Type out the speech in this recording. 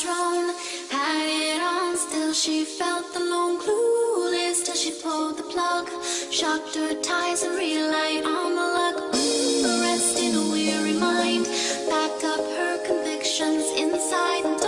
drone. Had it on, still she felt the lone clueless till she pulled the plug. Shocked her ties and relied on the luck. The rest in a weary mind. Packed up her convictions inside and